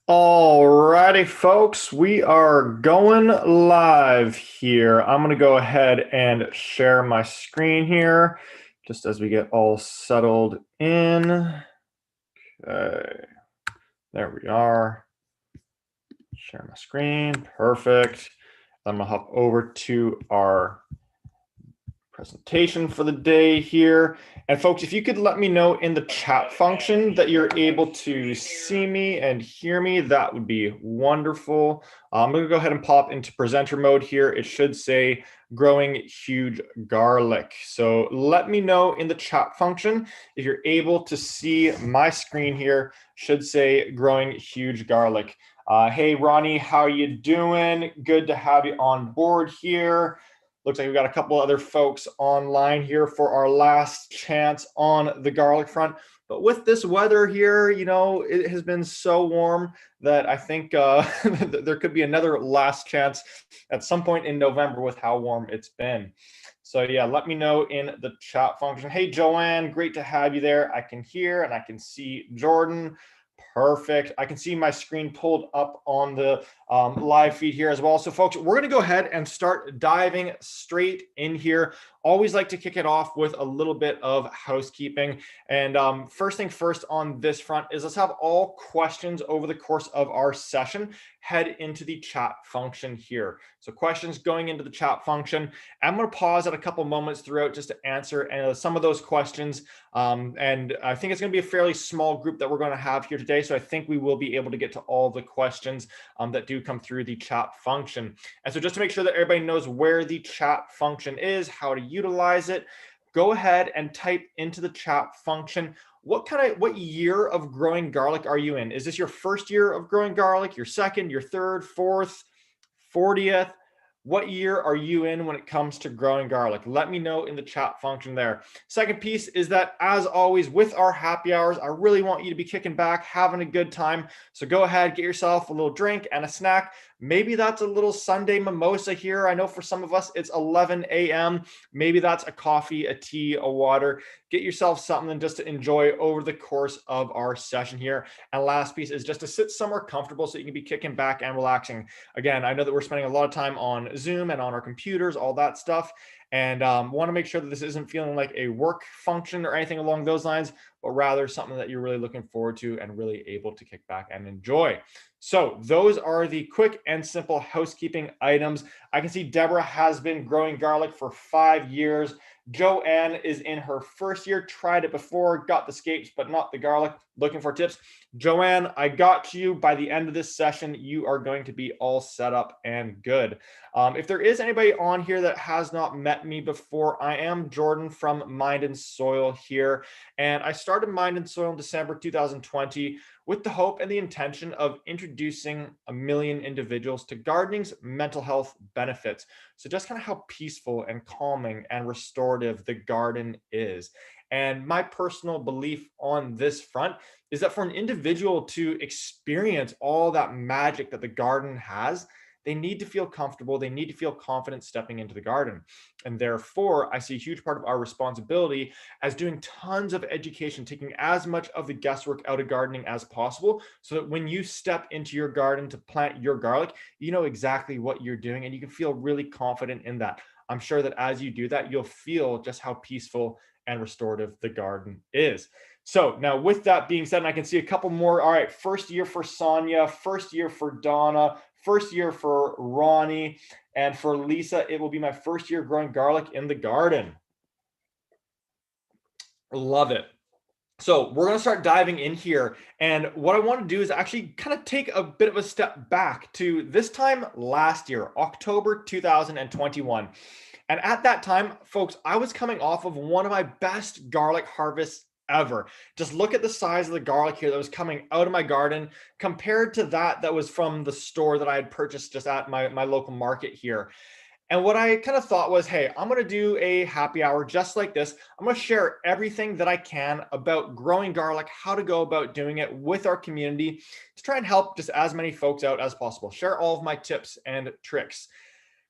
Alrighty, folks, we are going live here. I'm going to go ahead and share my screen here just as we get all settled in. Okay, there we are. Share my screen. Perfect. I'm going to hop over to our presentation for the day here. And folks, if you could let me know in the chat function that you're able to see me and hear me, that would be wonderful. I'm going to go ahead and pop into presenter mode here. It should say growing huge garlic. So let me know in the chat function if you're able to see my screen here. Should say growing huge garlic. Hey, Ronnie, how you doing? Good to have you on board here. Looks like we've got a couple other folks online here for our last chance on the garlic front. But with this weather here, it has been so warm that I think there could be another last chance at some point in November with how warm it's been. So yeah, let me know in the chat function. Hey, Joanne, great to have you there. I can hear and I can see Jordan. Perfect. I can see my screen pulled up on the live feed here as well. So folks, we're going to go ahead and start diving straight in here. Always like to kick it off with a little bit of housekeeping. And first thing first on this front is let's have all questions over the course of our session head into the chat function here. So questions going into the chat function. I'm going to pause at a couple moments throughout just to answer some of those questions. And I think it's going to be a fairly small group that we're going to have here today. So I think we will be able to get to all the questions that do come through the chat function. And so just to make sure that everybody knows where the chat function is, how to utilize it, go ahead and type into the chat function what year of growing garlic are you in? Is this your first year of growing garlic, your second, your third, fourth, 40th? What year are you in when it comes to growing garlic? Let me know in the chat function there. Second piece is that, as always, with our happy hours, I really want you to be kicking back, having a good time. So go ahead, get yourself a little drink and a snack. Maybe that's a little Sunday mimosa here. I know for some of us, it's 11 a.m. Maybe that's a coffee, a tea, a water. Get yourself something just to enjoy over the course of our session here. And last piece is just to sit somewhere comfortable so you can be kicking back and relaxing. Again, I know that we're spending a lot of time on Zoom and on our computers, all that stuff. And want to make sure that this isn't feeling like a work function or anything along those lines, but rather something that you're really looking forward to and really able to kick back and enjoy. So those are the quick and simple housekeeping items. I can see Deborah has been growing garlic for 5 years. Joanne is in her first year, tried it before, got the scapes, but not the garlic. Looking for tips. Joanne, I got you. By the end of this session, you are going to be all set up and good. If there is anybody on here that has not met me before, I am Jordan from Mind and Soil here. And I started Mind and Soil in December 2020 with the hope and the intention of introducing 1 million individuals to gardening's mental health benefits. So just kind of how peaceful and calming and restorative the garden is. And my personal belief on this front is that for an individual to experience all that magic that the garden has, they need to feel comfortable. They need to feel confident stepping into the garden. And therefore, I see a huge part of our responsibility as doing tons of education, taking as much of the guesswork out of gardening as possible, so that when you step into your garden to plant your garlic, you know exactly what you're doing and you can feel really confident in that. I'm sure that as you do that, you'll feel just how peaceful and restorative the garden is. So now with that being said, and I can see a couple more. All right, first year for Sonia, first year for Donna, first year for Ronnie, and for Lisa, it will be my first year growing garlic in the garden. Love it. So we're going to start diving in here. And what I want to do is actually kind of take a bit of a step back to this time last year, October 2021. And at that time, folks, I was coming off of one of my best garlic harvests ever. Just look at the size of the garlic here that was coming out of my garden compared to that was from the store that I had purchased just at my local market here. And what I kind of thought was, hey, I'm going to do a happy hour just like this. I'm going to share everything that I can about growing garlic, how to go about doing it with our community to try and help just as many folks out as possible. Share all of my tips and tricks.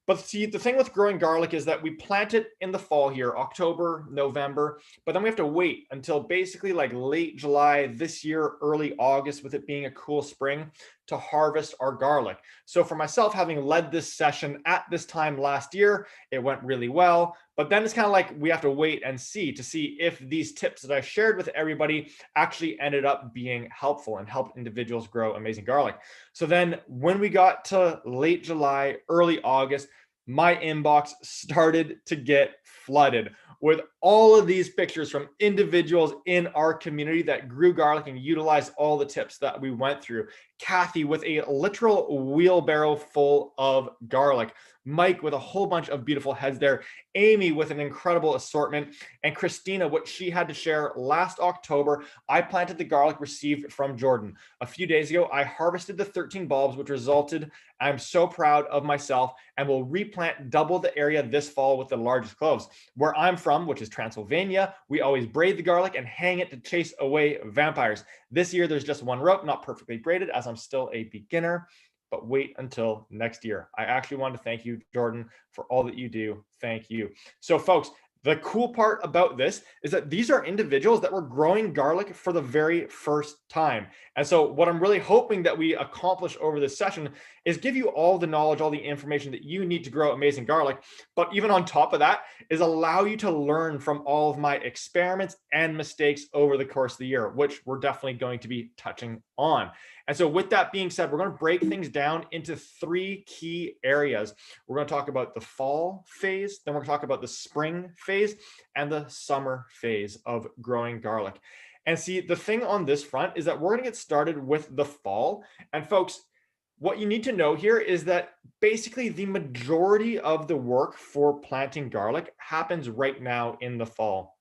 But see, the thing with growing garlic is that we plant it in the fall here, October, November, but then we have to wait until basically like late July this year, early August, with it being a cool spring, to harvest our garlic. So for myself, having led this session at this time last year, it went really well. But then it's kind of like we have to wait and see to see if these tips that I shared with everybody actually ended up being helpful and helped individuals grow amazing garlic. So then when we got to late July, early August, my inbox started to get flooded with all of these pictures from individuals in our community that grew garlic and utilized all the tips that we went through. Kathy with a literal wheelbarrow full of garlic. Mike with a whole bunch of beautiful heads there. Amy with an incredible assortment. And Christina, what she had to share last October, I planted the garlic received from Jordan. A few days ago, I harvested the 13 bulbs, which resulted, I'm so proud of myself, and will replant double the area this fall with the largest cloves. Where I'm from, which is Transylvania, we always braid the garlic and hang it to chase away vampires. This year, there's just one rope, not perfectly braided, as I'm still a beginner, but wait until next year. I actually want to thank you, Jordan, for all that you do. Thank you. So folks, the cool part about this is that these are individuals that were growing garlic for the very first time. And so what I'm really hoping that we accomplish over this session is give you all the knowledge, all the information that you need to grow amazing garlic. But even on top of that is allow you to learn from all of my experiments and mistakes over the course of the year, which we're definitely going to be touching on. And so with that being said, we're going to break things down into 3 key areas. We're going to talk about the fall phase, then we're going to talk about the spring phase and the summer phase of growing garlic. And see, the thing on this front is that we're going to get started with the fall. And folks, what you need to know here is that basically the majority of the work for planting garlic happens right now in the fall.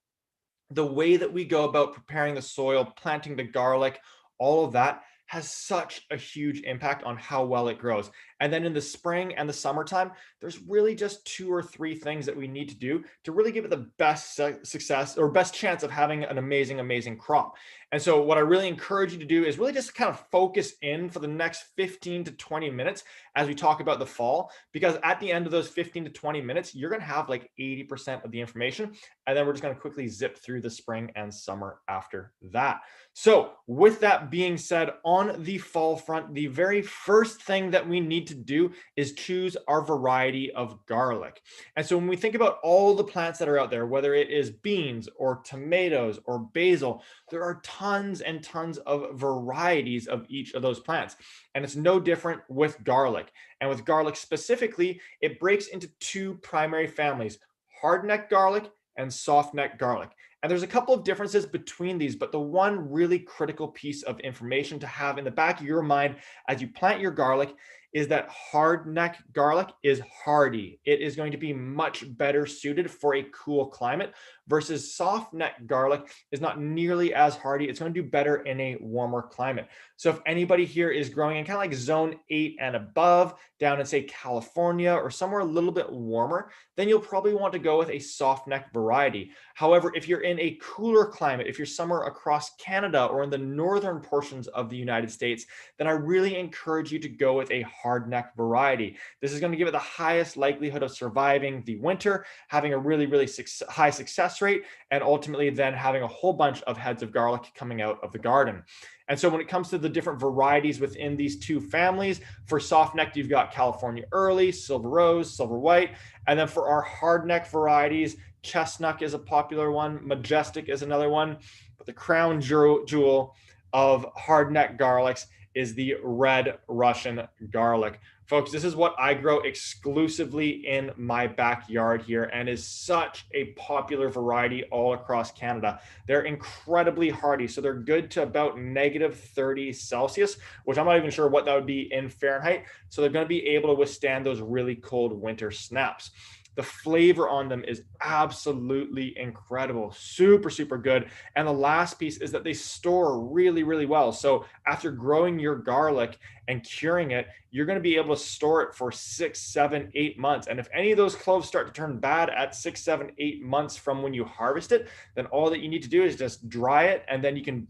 The way that we go about preparing the soil, planting the garlic, all of that has such a huge impact on how well it grows. And then in the spring and the summertime, there's really just 2 or 3 things that we need to do to really give it the best success or best chance of having an amazing, amazing crop. And so what I really encourage you to do is really just kind of focus in for the next 15 to 20 minutes as we talk about the fall, because at the end of those 15 to 20 minutes, you're going to have like 80% of the information. And then we're just going to quickly zip through the spring and summer after that. So with that being said, on the fall front, the very first thing that we need to do is choose our variety of garlic. And so when we think about all the plants that are out there, whether it is beans or tomatoes or basil, there are tons and tons of varieties of each of those plants. And it's no different with garlic. And with garlic specifically, it breaks into 2 primary families, hardneck garlic and softneck garlic. And there's a couple of differences between these, but the one really critical piece of information to have in the back of your mind as you plant your garlic is that hardneck garlic is hardy. It is going to be much better suited for a cool climate versus softneck garlic is not nearly as hardy. It's going to do better in a warmer climate. So if anybody here is growing in kind of like zone 8 and above, down in say California or somewhere a little bit warmer, then you'll probably want to go with a softneck variety. However, if you're in a cooler climate, if you're somewhere across Canada or in the northern portions of the United States, then I really encourage you to go with a hardneck variety. This is going to give it the highest likelihood of surviving the winter, having a really, really high success rate, and ultimately then having a whole bunch of heads of garlic coming out of the garden. And so when it comes to the different varieties within these 2 families, for softneck, you've got California Early, Silver Rose, Silver White. And then for our hardneck varieties, Chestnut is a popular one, Majestic is another one. But the crown jewel of hardneck garlics is the red Russian garlic. Folks, this is what I grow exclusively in my backyard here and is such a popular variety all across Canada. They're incredibly hardy, so they're good to about -30 Celsius, which I'm not even sure what that would be in Fahrenheit. So they're going to be able to withstand those really cold winter snaps. The flavor on them is absolutely incredible, super, super good. And the last piece is that they store really, really well. So after growing your garlic and curing it, you're going to be able to store it for 6, 7, 8 months. And if any of those cloves start to turn bad at 6, 7, 8 months from when you harvest it, then all that you need to do is just dry it. And then you can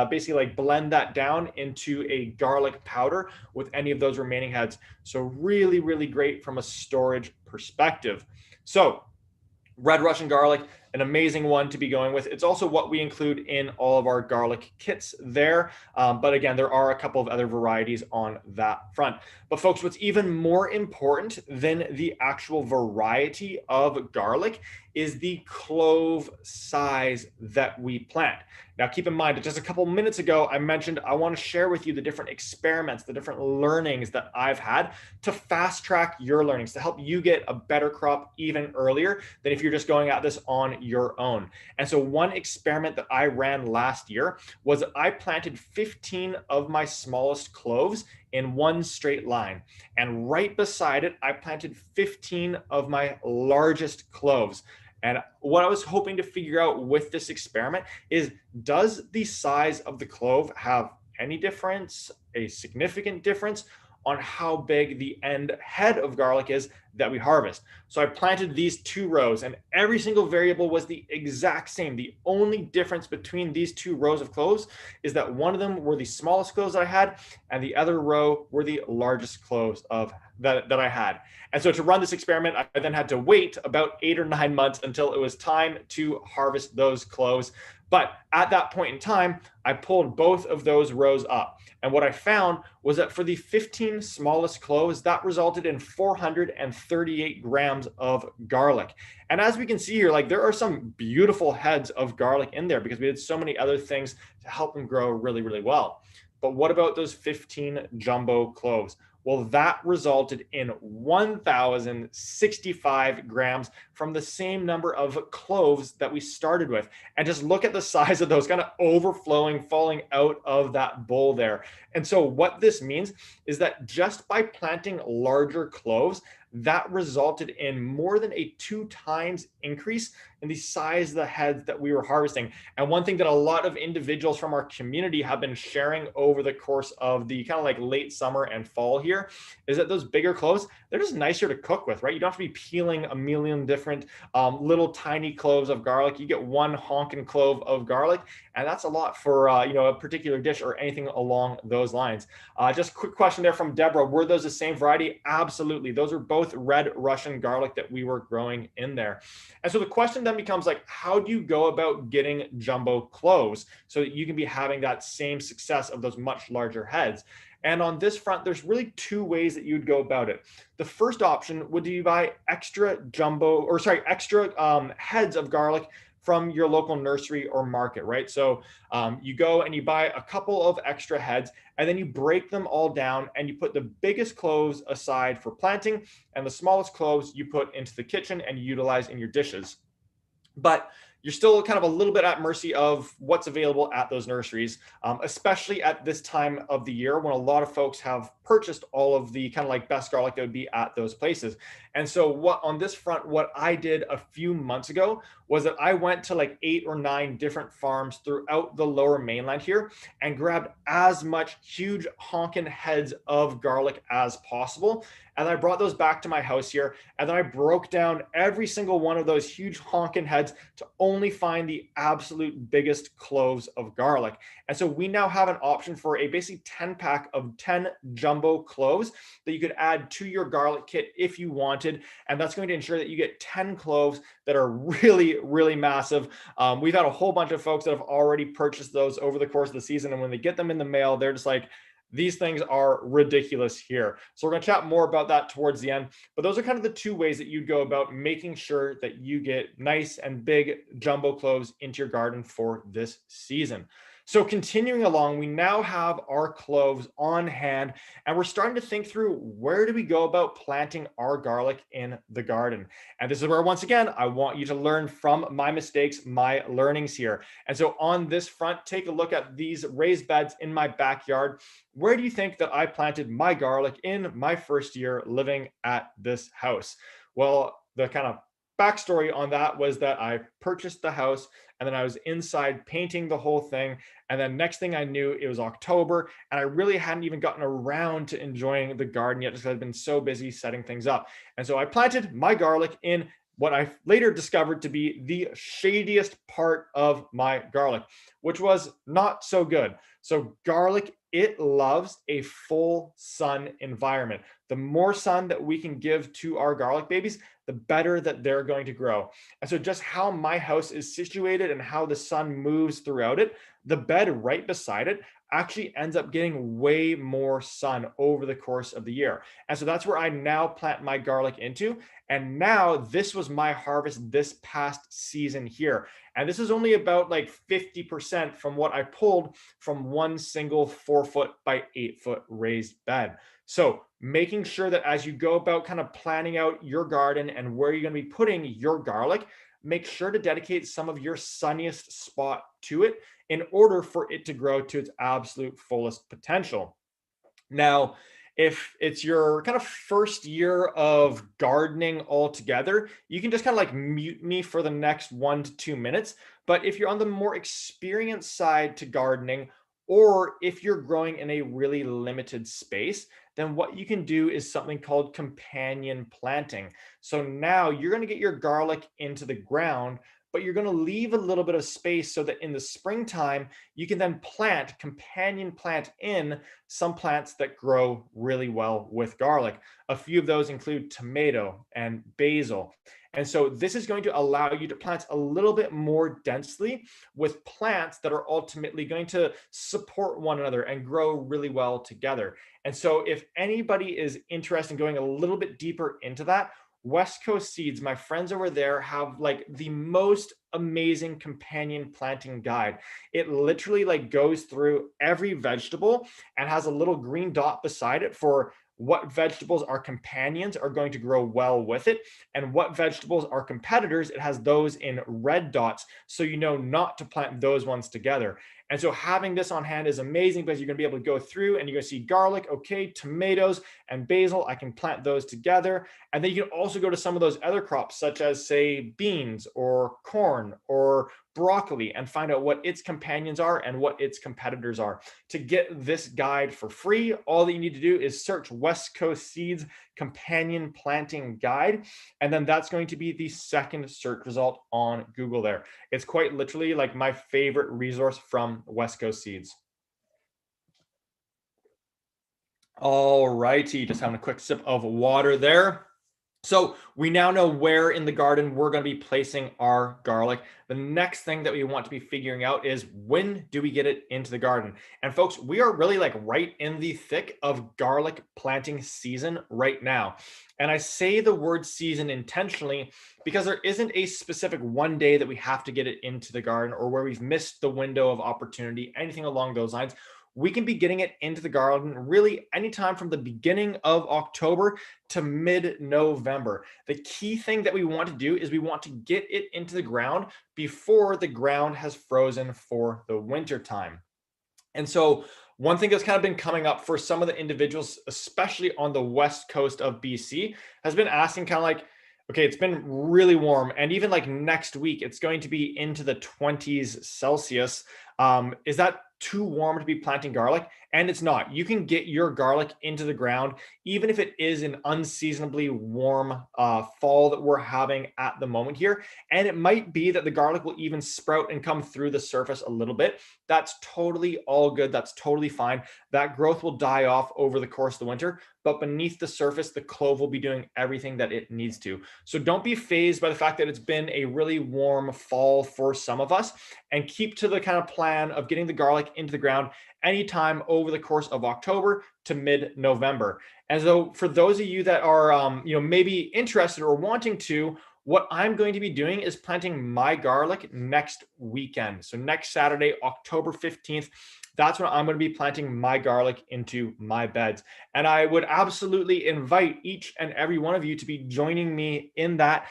basically like blend that down into a garlic powder with any of those remaining heads. So really, really great from a storage perspective. So red Russian garlic, an amazing one to be going with. It's also what we include in all of our garlic kits there. But again, there are a couple of other varieties on that front. But folks, what's even more important than the actual variety of garlic is the clove size that we plant. Now, keep in mind that just a couple minutes ago, I mentioned I want to share with you the different experiments, the different learnings that I've had to fast track your learnings, to help you get a better crop even earlier than if you're just going at this on your own. And so one experiment that I ran last year was that I planted 15 of my smallest cloves in one straight line. And right beside it, I planted 15 of my largest cloves. And what I was hoping to figure out with this experiment is, does the size of the clove have any difference, a significant difference on how big the end head of garlic is that we harvest? So I planted these 2 rows and every single variable was the exact same. The only difference between these 2 rows of cloves is that one of them were the smallest cloves I had and the other row were the largest cloves of that I had. And so to run this experiment, I then had to wait about 8 or 9 months until it was time to harvest those cloves. But at that point in time, I pulled both of those rows up. And what I found was that for the 15 smallest cloves, that resulted in 438 grams of garlic. And as we can see here, like, there are some beautiful heads of garlic in there because we did so many other things to help them grow really, really well. But what about those 15 jumbo cloves? Well, that resulted in 1,065 grams from the same number of cloves that we started with. And just look at the size of those kind of overflowing, falling out of that bowl there. And so what this means is that just by planting larger cloves, that resulted in more than a 2 times increase in the size of the heads that we were harvesting. And one thing that a lot of individuals from our community have been sharing over the course of the kind of like late summer and fall here is that those bigger cloves, they're just nicer to cook with, right? You don't have to be peeling a million different little tiny cloves of garlic. You get one honking clove of garlic, and that's a lot for a particular dish or anything along those lines. Just a quick question there from Deborah: were those the same variety? Absolutely. Those are both red Russian garlic that we were growing in there. And so the question then becomes, like, how do you go about getting jumbo cloves so that you can be having that same success of those much larger heads? And on this front, there's really 2 ways that you'd go about it. The first option would be buy extra heads of garlic from your local nursery or market, right? So you go and you buy a couple of extra heads, and then you break them all down and you put the biggest cloves aside for planting and the smallest cloves you put into the kitchen and you utilize in your dishes. But you're still kind of a little bit at mercy of what's available at those nurseries, especially at this time of the year when a lot of folks have purchased all of the kind of like best garlic that would be at those places. And so on this front, what I did a few months ago was that I went to like 8 or 9 different farms throughout the lower mainland here and grabbed as much huge honking heads of garlic as possible. And I brought those back to my house here. And then I broke down every single one of those huge honking heads to only find the absolute biggest cloves of garlic. And so we now have an option for a basically 10-pack of 10 jumbo cloves that you could add to your garlic kit if you wanted. And that's going to ensure that you get 10 cloves that are really, really massive. We've had a whole bunch of folks that have already purchased those over the course of the season. And when they get them in the mail, they're just like, these things are ridiculous here. So we're going to chat more about that towards the end. But those are kind of the 2 ways that you'd go about making sure that you get nice and big jumbo cloves into your garden for this season. So continuing along, we now have our cloves on hand, and we're starting to think through, where do we go about planting our garlic in the garden? And this is where, once again, I want you to learn from my mistakes, my learnings here. And so on this front, take a look at these raised beds in my backyard. Where do you think that I planted my garlic in my first year living at this house? Well, the kind of backstory on that was that I purchased the house and then I was inside painting the whole thing. And then next thing I knew, it was October and I really hadn't even gotten around to enjoying the garden yet, just because I'd been so busy setting things up. And so I planted my garlic in what I later discovered to be the shadiest part of my garlic, which was not so good. So garlic it loves a full sun environment. The more sun that we can give to our garlic babies, the better that they're going to grow. And so just how my house is situated and how the sun moves throughout it, the bed right beside it actually ends up getting way more sun over the course of the year. And so that's where I now plant my garlic into. And now this was my harvest this past season here. And this is only about like 50% from what I pulled from one single 4 foot by 8 foot raised bed. So making sure that as you go about kind of planning out your garden and where you're going to be putting your garlic, make sure to dedicate some of your sunniest spot to it in order for it to grow to its absolute fullest potential. Now, if it's your kind of first year of gardening altogether, you can just kind of like mute me for the next 1 to 2 minutes. But if you're on the more experienced side to gardening, or if you're growing in a really limited space, then what you can do is something called companion planting. So now you're going to get your garlic into the ground, but you're going to leave a little bit of space so that in the springtime, you can then companion plant in some plants that grow really well with garlic. A few of those include tomato and basil. And so this is going to allow you to plant a little bit more densely with plants that are ultimately going to support one another and grow really well together. And so if anybody is interested in going a little bit deeper into that, West Coast Seeds, my friends over there have like the most amazing companion planting guide. It literally like goes through every vegetable and has a little green dot beside it for what vegetables are companions are going to grow well with it, and what vegetables are competitors. It has those in red dots, so you know not to plant those ones together. And so having this on hand is amazing because you're going to be able to go through and you're going to see garlic, okay, tomatoes and basil. I can plant those together. And then you can also go to some of those other crops, such as, say, beans or corn or broccoli, and find out what its companions are and what its competitors are. To get this guide for free, all that you need to do is search West Coast Seeds Companion Planting Guide, and then that's going to be the second search result on Google there. It's quite literally like my favorite resource from West Coast Seeds. All righty, just having a quick sip of water there. So we now know where in the garden we're going to be placing our garlic. The next thing that we want to be figuring out is, when do we get it into the garden? And folks, we are really like right in the thick of garlic planting season right now. And I say the word season intentionally because there isn't a specific one day that we have to get it into the garden or where we've missed the window of opportunity, anything along those lines. We can be getting it into the garden really anytime from the beginning of October to mid-November. The key thing that we want to do is we want to get it into the ground before the ground has frozen for the winter time. And so one thing that's kind of been coming up for some of the individuals, especially on the west coast of BC, has been asking kind of like, okay, it's been really warm, and even like next week, it's going to be into the 20s Celsius. Is that too warm to be planting garlic? And it's not. You can get your garlic into the ground, even if it is an unseasonably warm fall that we're having at the moment here. And it might be that the garlic will even sprout and come through the surface a little bit. That's totally all good. That's totally fine. That growth will die off over the course of the winter, but beneath the surface, the clove will be doing everything that it needs to. So don't be fazed by the fact that it's been a really warm fall for some of us, and keep to the kind of plan of getting the garlic into the ground anytime over the course of October to mid-November. And so for those of you that are maybe interested or wanting to, what I'm going to be doing is planting my garlic next weekend. So next Saturday, October 15th, that's when I'm going to be planting my garlic into my beds. And I would absolutely invite each and every one of you to be joining me in that.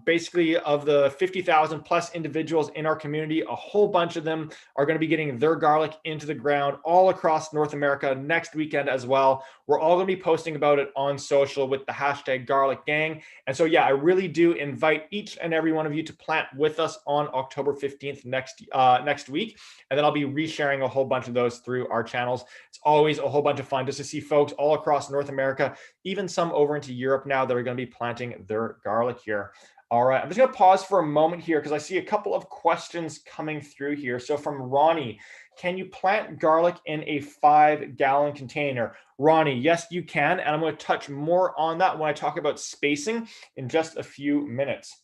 Basically, of the 50,000 plus individuals in our community, a whole bunch of them are going to be getting their garlic into the ground all across North America next weekend as well. We're all going to be posting about it on social with the hashtag Garlic Gang. And so, yeah, I really do invite each and every one of you to plant with us on October 15th next week. And then I'll be resharing a whole bunch of those through our channels. It's always a whole bunch of fun just to see folks all across North America, even some over into Europe now, that are going to be planting their garlic here. All right, I'm just gonna pause for a moment here because I see a couple of questions coming through here. So from Ronnie, can you plant garlic in a 5-gallon container? Ronnie, yes, you can. And I'm going to touch more on that when I talk about spacing in just a few minutes.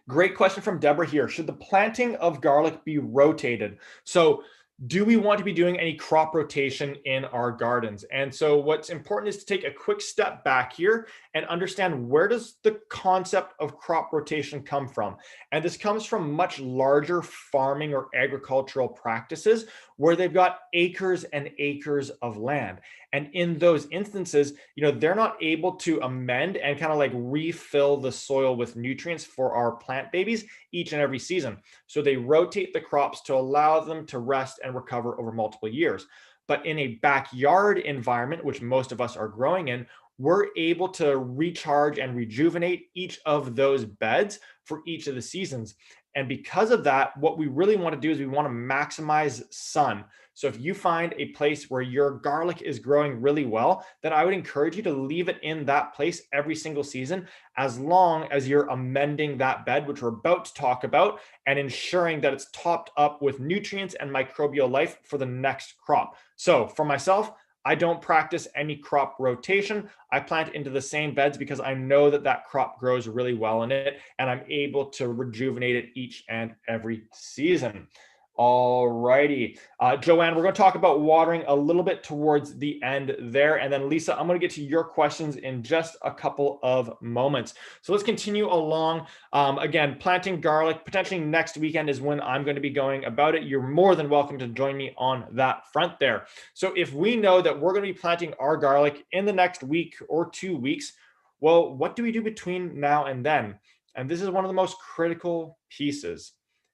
Great question from Deborah here. Should the planting of garlic be rotated? So do we want to be doing any crop rotation in our gardens? And so what's important is to take a quick step back here and understand, where does the concept of crop rotation come from? And this comes from much larger farming or agricultural practices where they've got acres and acres of land. And in those instances, they're not able to amend and kind of like refill the soil with nutrients for our plant babies each and every season. So they rotate the crops to allow them to rest and recover over multiple years. But in a backyard environment, which most of us are growing in, we're able to recharge and rejuvenate each of those beds for each of the seasons. And because of that, what we really want to do is we want to maximize sun. So if you find a place where your garlic is growing really well, then I would encourage you to leave it in that place every single season, as long as you're amending that bed, which we're about to talk about, and ensuring that it's topped up with nutrients and microbial life for the next crop. So for myself, I don't practice any crop rotation. I plant into the same beds because I know that that crop grows really well in it, and I'm able to rejuvenate it each and every season. All righty. Joanne, we're going to talk about watering a little bit towards the end there. And then Lisa, I'm going to get to your questions in just a couple of moments. So let's continue along. Again, planting garlic, potentially next weekend is when I'm going to be going about it. You're more than welcome to join me on that front there. So if we know that we're going to be planting our garlic in the next week or 2 weeks, well, what do we do between now and then? And this is one of the most critical pieces,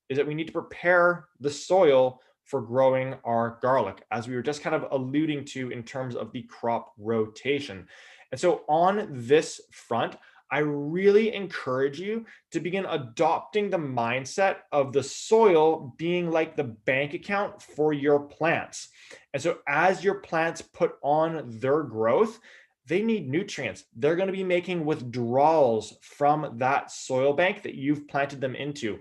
is that we need to prepare the soil for growing our garlic, as we were just kind of alluding to in terms of the crop rotation. And so on this front, I really encourage you to begin adopting the mindset of the soil being like the bank account for your plants. And so as your plants put on their growth, they need nutrients. They're going to be making withdrawals from that soil bank that you've planted them into.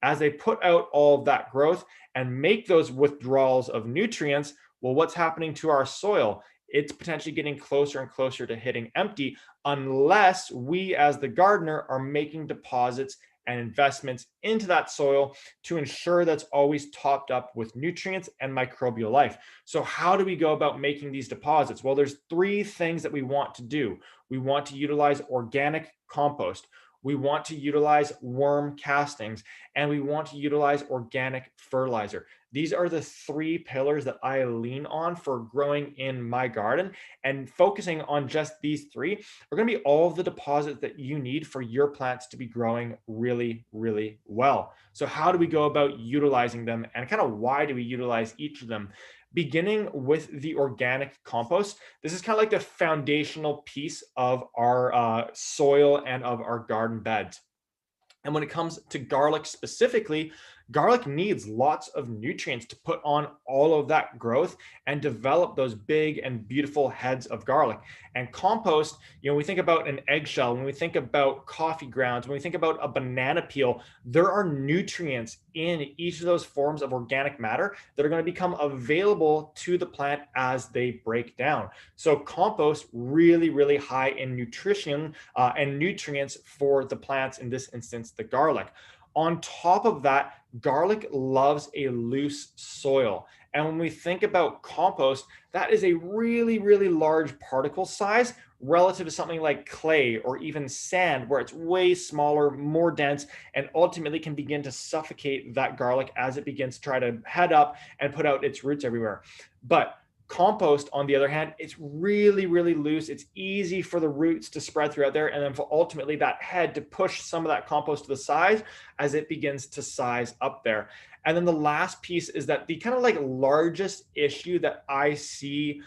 As they put out all of that growth and make those withdrawals of nutrients, well, what's happening to our soil? It's potentially getting closer and closer to hitting empty, unless we as the gardener are making deposits and investments into that soil to ensure that's always topped up with nutrients and microbial life. So how do we go about making these deposits? Well, there's 3 things that we want to do. We want to utilize organic compost. We want to utilize worm castings, and we want to utilize organic fertilizer. These are the 3 pillars that I lean on for growing in my garden, and focusing on just these 3 are going to be all of the deposits that you need for your plants to be growing really, really well. So how do we go about utilizing them, and kind of why do we utilize each of them? Beginning with the organic compost, this is kind of like the foundational piece of our soil and of our garden beds. And when it comes to garlic specifically, garlic needs lots of nutrients to put on all of that growth and develop those big and beautiful heads of garlic. And compost, when we think about an eggshell, when we think about coffee grounds, when we think about a banana peel, there are nutrients in each of those forms of organic matter that are going to become available to the plant as they break down. So compost, really, really high in nutrition and nutrients for the plants, in this instance, the garlic. On top of that, garlic loves a loose soil. And when we think about compost, that is a really, really large particle size relative to something like clay or even sand, where it's way smaller, more dense, and ultimately can begin to suffocate that garlic as it begins to try to head up and put out its roots everywhere. But compost, on the other hand, it's really, really loose. It's easy for the roots to spread throughout there, and then for ultimately that head to push some of that compost to the side as it begins to size up there. And then the last piece is that the kind of like largest issue that I see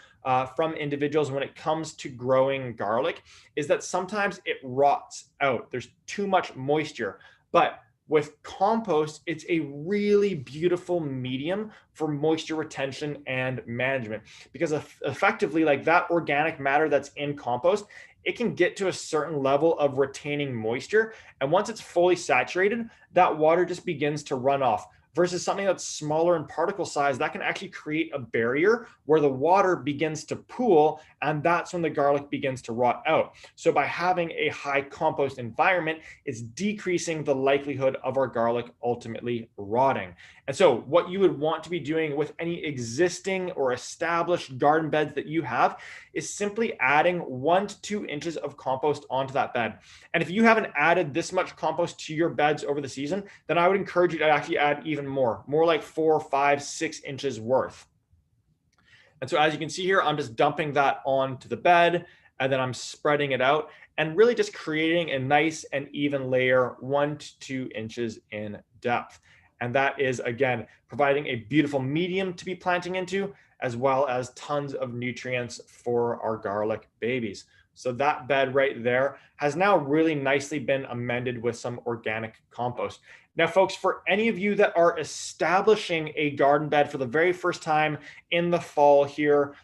from individuals when it comes to growing garlic is that sometimes it rots out. There's too much moisture. But with compost, it's a really beautiful medium for moisture retention and management, because effectively, like, that organic matter that's in compost, it can get to a certain level of retaining moisture. And once it's fully saturated, that water just begins to run off. Versus something that's smaller in particle size, that can actually create a barrier where the water begins to pool, and that's when the garlic begins to rot out. So by having a high compost environment, it's decreasing the likelihood of our garlic ultimately rotting. And so what you would want to be doing with any existing or established garden beds that you have is simply adding 1 to 2 inches of compost onto that bed. And if you haven't added this much compost to your beds over the season, then I would encourage you to actually add even more like 4, 5, 6 inches worth. And so as you can see here, I'm just dumping that onto the bed, and then I'm spreading it out and really just creating a nice and even layer 1 to 2 inches in depth. And that is, again, providing a beautiful medium to be planting into, as well as tons of nutrients for our garlic babies. So that bed right there has now really nicely been amended with some organic compost. Now, folks, for any of you that are establishing a garden bed for the very first time in the fall here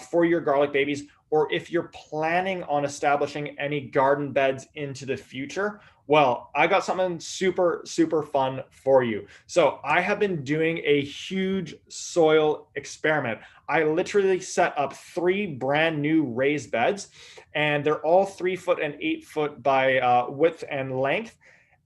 for your garlic babies, or if you're planning on establishing any garden beds into the future, well, I got something super, super fun for you. So I have been doing a huge soil experiment. I literally set up 3 brand new raised beds, and they're all 3 foot and 8 foot by width and length.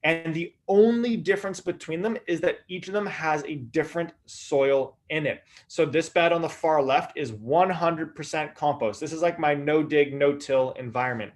And the only difference between them is that each of them has a different soil in it. So this bed on the far left is 100% compost. This is like my no dig, no till environment.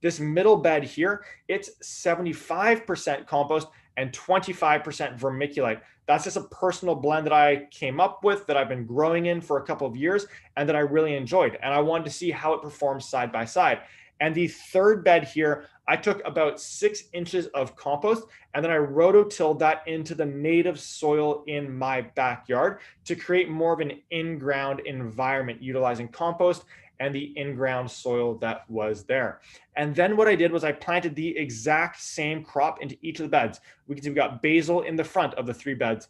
This middle bed here, it's 75% compost and 25% vermiculite. That's just a personal blend that I came up with, that I've been growing in for a couple of years, and that I really enjoyed. And I wanted to see how it performs side by side. And the third bed here, I took about 6 inches of compost, and then I rototilled that into the native soil in my backyard to create more of an in-ground environment utilizing compost and the in-ground soil that was there. And then what I did was I planted the exact same crop into each of the beds. We can see we got basil in the front of the 3 beds,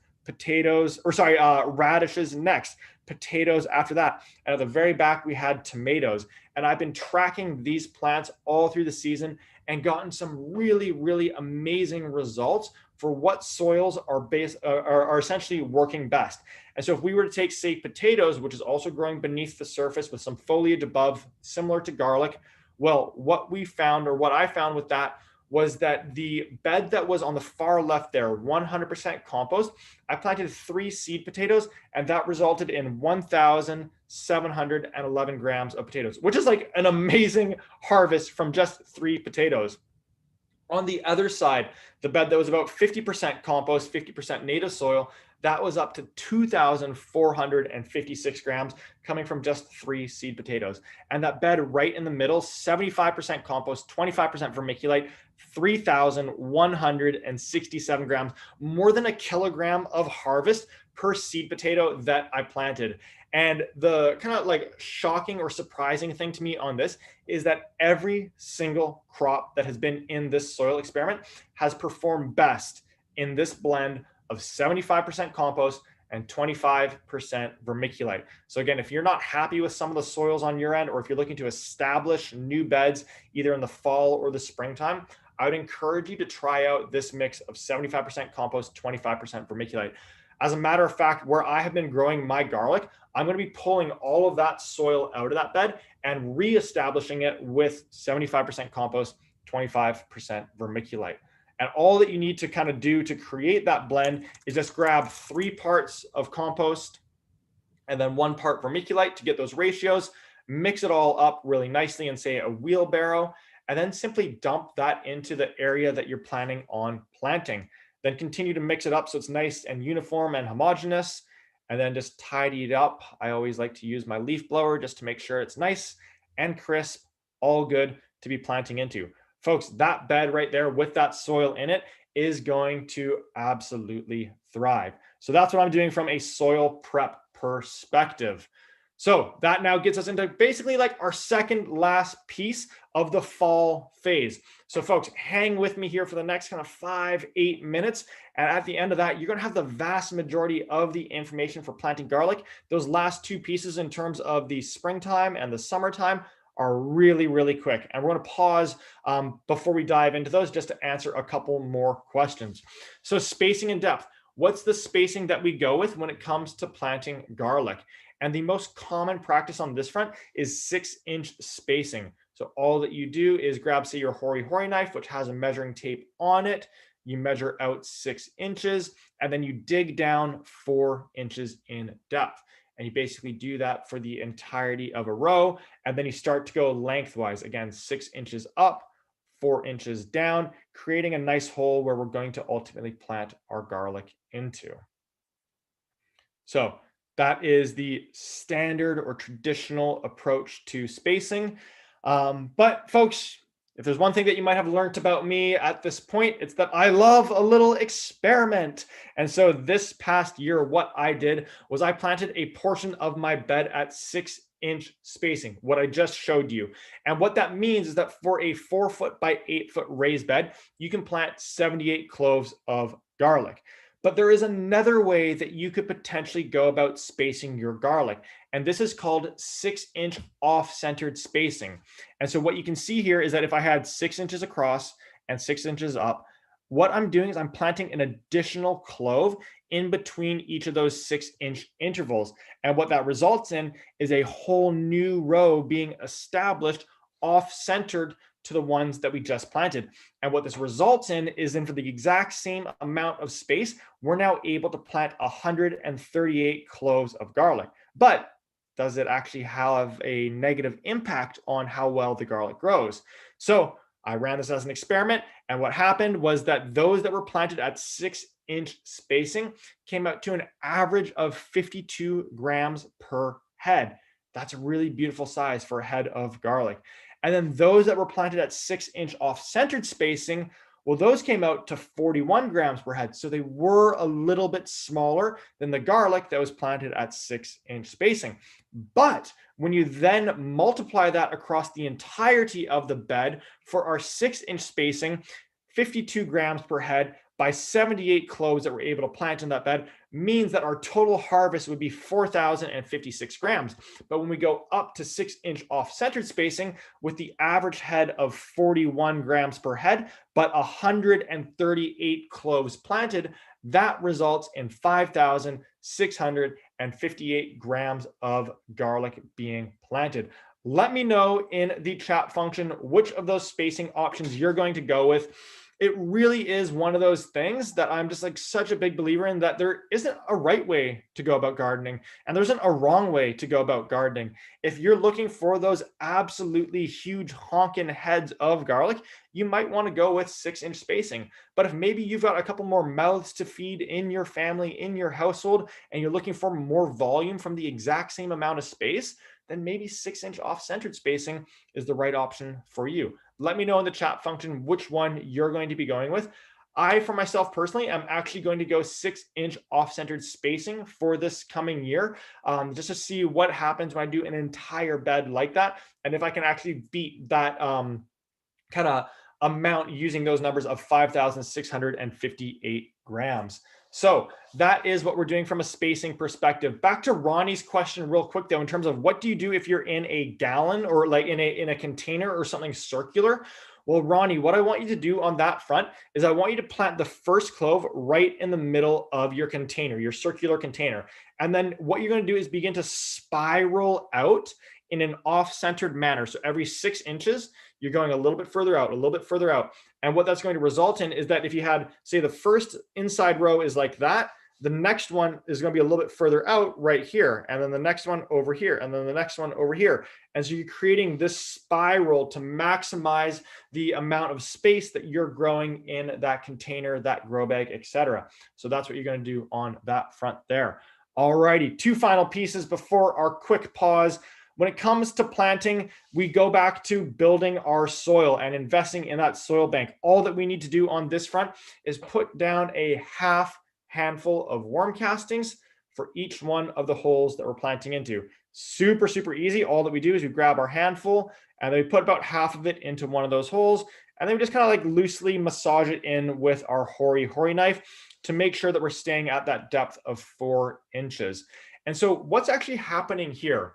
radishes next, potatoes after that. And at the very back, we had tomatoes. And I've been tracking these plants all through the season and gotten some really, really amazing results for what soils are essentially working best. And so if we were to take, say, potatoes, which is also growing beneath the surface with some foliage above, similar to garlic, well, what I found with that was that the bed that was on the far left there, 100% compost, I planted 3 seed potatoes, and that resulted in 1,711 grams of potatoes, which is like an amazing harvest from just 3 potatoes. On the other side, the bed that was about 50% compost, 50% native soil, that was up to 2,456 grams coming from just 3 seed potatoes. And that bed right in the middle, 75% compost, 25% vermiculite, 3,167 grams, more than a kilogram of harvest per seed potato that I planted. And the kind of like shocking or surprising thing to me on this is that every single crop that has been in this soil experiment has performed best in this blend of 75% compost and 25% vermiculite. So again, if you're not happy with some of the soils on your end, or if you're looking to establish new beds either in the fall or the springtime, I would encourage you to try out this mix of 75% compost, 25% vermiculite. As a matter of fact, where I have been growing my garlic, I'm going to be pulling all of that soil out of that bed and reestablishing it with 75% compost, 25% vermiculite. And all that you need to kind of do to create that blend is just grab 3 parts of compost and then 1 part vermiculite to get those ratios, mix it all up really nicely in, say, a wheelbarrow, and then simply dump that into the area that you're planning on planting. Then continue to mix it up so it's nice and uniform and homogeneous, and then just tidy it up. I always like to use my leaf blower just to make sure it's nice and crisp, all good to be planting into. Folks, that bed right there with that soil in it is going to absolutely thrive. So that's what I'm doing from a soil prep perspective. So that now gets us into basically like our second last piece of the fall phase. So folks, hang with me here for the next kind of 5-8 minutes. And at the end of that, you're going to have the vast majority of the information for planting garlic. Those last 2 pieces in terms of the springtime and the summertime are really, really quick. And we're going to pause before we dive into those just to answer a couple more questions. So spacing and depth. What's the spacing that we go with when it comes to planting garlic? And the most common practice on this front is 6-inch spacing. So all that you do is grab, say, your hori-hori knife, which has a measuring tape on it. You measure out 6 inches, and then you dig down 4 inches in depth. And you basically do that for the entirety of a row. And then you start to go lengthwise. Again, 6 inches up, 4 inches down, creating a nice hole where we're going to ultimately plant our garlic into. So that is the standard or traditional approach to spacing. But folks, if there's one thing that you might have learned about me at this point, it's that I love a little experiment. And so this past year, what I did was I planted a portion of my bed at 6-inch spacing, what I just showed you. And what that means is that for a 4-foot by 8-foot raised bed, you can plant 78 cloves of garlic. But there is another way that you could potentially go about spacing your garlic. And this is called 6-inch off-centered spacing. And so what you can see here is that if I had 6 inches across and 6 inches up, what I'm doing is I'm planting an additional clove in between each of those 6-inch intervals. And what that results in is a whole new row being established off-centered to the ones that we just planted. And what this results in is then for the exact same amount of space, we're now able to plant 138 cloves of garlic. But does it actually have a negative impact on how well the garlic grows? So I ran this as an experiment. And what happened was that those that were planted at 6-inch spacing came out to an average of 52 grams per head. That's a really beautiful size for a head of garlic. And then those that were planted at 6-inch off-centered spacing, well, those came out to 41 grams per head. So they were a little bit smaller than the garlic that was planted at 6-inch spacing. But when you then multiply that across the entirety of the bed for our 6-inch spacing, 52 grams per head by 78 cloves that we're able to plant in that bed means that our total harvest would be 4,056 grams. But when we go up to 6-inch off-centered spacing with the average head of 41 grams per head, but 138 cloves planted, that results in 5,658 grams of garlic being planted. Let me know in the chat function which of those spacing options you're going to go with. It really is one of those things that I'm just like such a big believer in, that there isn't a right way to go about gardening and there isn't a wrong way to go about gardening. If you're looking for those absolutely huge honking heads of garlic, you might want to go with 6-inch spacing. But if maybe you've got a couple more mouths to feed in your family, in your household, and you're looking for more volume from the exact same amount of space, then maybe 6-inch off-centered spacing is the right option for you. Let me know in the chat function which one you're going to be going with. I, for myself personally, am actually going to go 6-inch off-centered spacing for this coming year, just to see what happens when I do an entire bed like that, and if I can actually beat that kind of amount using those numbers of 5,658 grams. So that is what we're doing from a spacing perspective. Back to Ronnie's question real quick though, in terms of what do you do if you're in a gallon or like in a container or something circular? Well, Ronnie, what I want you to do on that front is I want you to plant the first clove right in the middle of your container, your circular container. And then what you're going to do is begin to spiral out in an off-centered manner. So every 6 inches, you're going a little bit further out, a little bit further out. And what that's going to result in is that if you had, say, the first inside row is like that, the next one is going to be a little bit further out right here. And then the next one over here. And then the next one over here. And so you're creating this spiral to maximize the amount of space that you're growing in that container, that grow bag, etc. So that's what you're going to do on that front there. All righty, 2 final pieces before our quick pause. When it comes to planting, we go back to building our soil and investing in that soil bank. All that we need to do on this front is put down a half handful of worm castings for each one of the holes that we're planting into. Super, super easy. All that we do is we grab our handful and then we put about half of it into one of those holes. And then we just kind of like loosely massage it in with our hori-hori knife to make sure that we're staying at that depth of 4 inches. And so what's actually happening here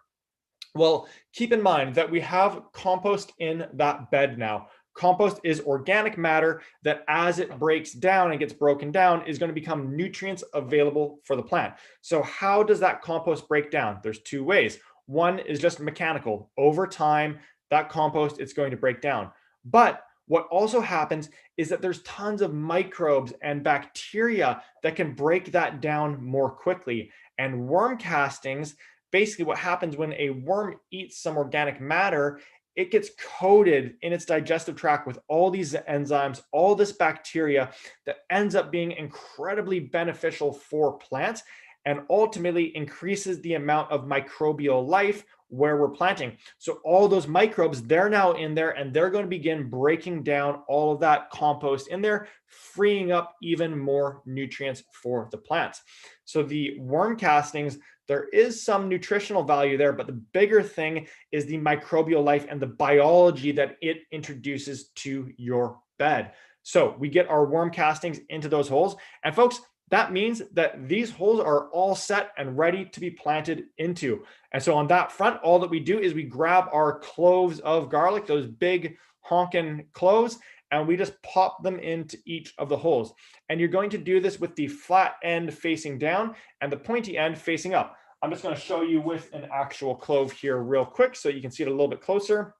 Well, keep in mind that we have compost in that bed now. Compost is organic matter that, as it breaks down and gets broken down, is going to become nutrients available for the plant. So how does that compost break down? There's two ways. One is just mechanical. Over time, that compost is going to break down. But what also happens is that there's tons of microbes and bacteria that can break that down more quickly. And worm castings, basically what happens when a worm eats some organic matter, it gets coated in its digestive tract with all these enzymes, all this bacteria that ends up being incredibly beneficial for plants and ultimately increases the amount of microbial life where we're planting. So all those microbes, they're now in there and they're going to begin breaking down all of that compost in there, freeing up even more nutrients for the plants. So the worm castings, there is some nutritional value there, but the bigger thing is the microbial life and the biology that it introduces to your bed. So we get our worm castings into those holes. And folks, that means that these holes are all set and ready to be planted into. And so on that front, all that we do is we grab our cloves of garlic, those big honking cloves, and we just pop them into each of the holes. And you're going to do this with the flat end facing down and the pointy end facing up. I'm just going to show you with an actual clove here real quick so you can see it a little bit closer.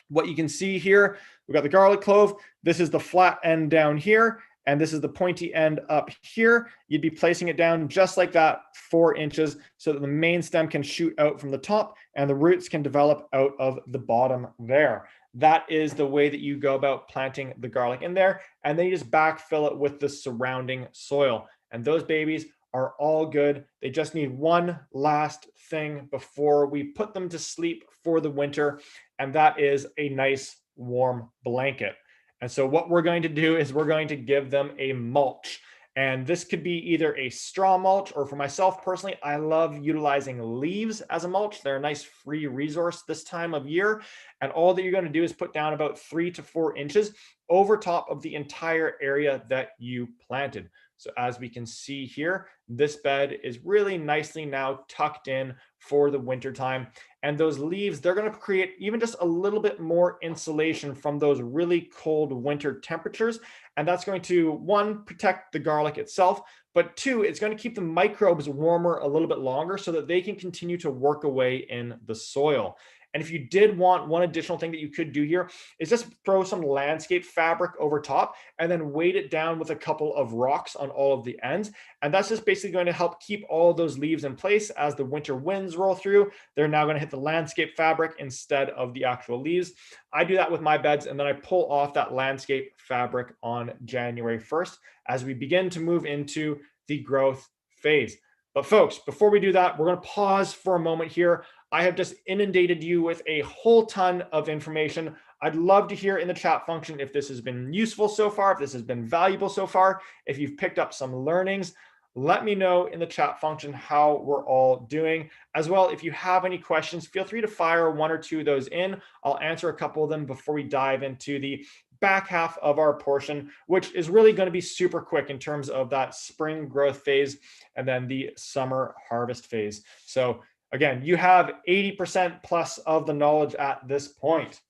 What you can see here, we've got the garlic clove. This is the flat end down here, and this is the pointy end up here. You'd be placing it down just like that, 4 inches, so that the main stem can shoot out from the top and the roots can develop out of the bottom there. That is the way that you go about planting the garlic in there, and then you just backfill it with the surrounding soil. And those babies are all good. They just need one last thing before we put them to sleep for the winter, and that is a nice warm blanket. And so what we're going to do is we're going to give them a mulch. And this could be either a straw mulch, or for myself personally, I love utilizing leaves as a mulch. They're a nice free resource this time of year. And all that you're going to do is put down about 3 to 4 inches over top of the entire area that you planted. So as we can see here, this bed is really nicely now tucked in for the winter time. And those leaves, they're going to create even just a little bit more insulation from those really cold winter temperatures. And that's going to, one, protect the garlic itself, but two, it's going to keep the microbes warmer a little bit longer so that they can continue to work away in the soil. And if you did want, one additional thing that you could do here is just throw some landscape fabric over top and then weight it down with a couple of rocks on all of the ends. And that's just basically going to help keep all those leaves in place as the winter winds roll through. They're now going to hit the landscape fabric instead of the actual leaves. I do that with my beds, and then I pull off that landscape fabric on January 1st as we begin to move into the growth phase. But folks, before we do that, we're going to pause for a moment here. I have just inundated you with a whole ton of information. I'd love to hear in the chat function if this has been useful so far, if this has been valuable so far, if you've picked up some learnings. Let me know in the chat function how we're all doing. As well, if you have any questions, feel free to fire 1 or 2 of those in. I'll answer a couple of them before we dive into the back half of our portion, which is really going to be super quick in terms of that spring growth phase and then the summer harvest phase. So again, you have 80% plus of the knowledge at this point.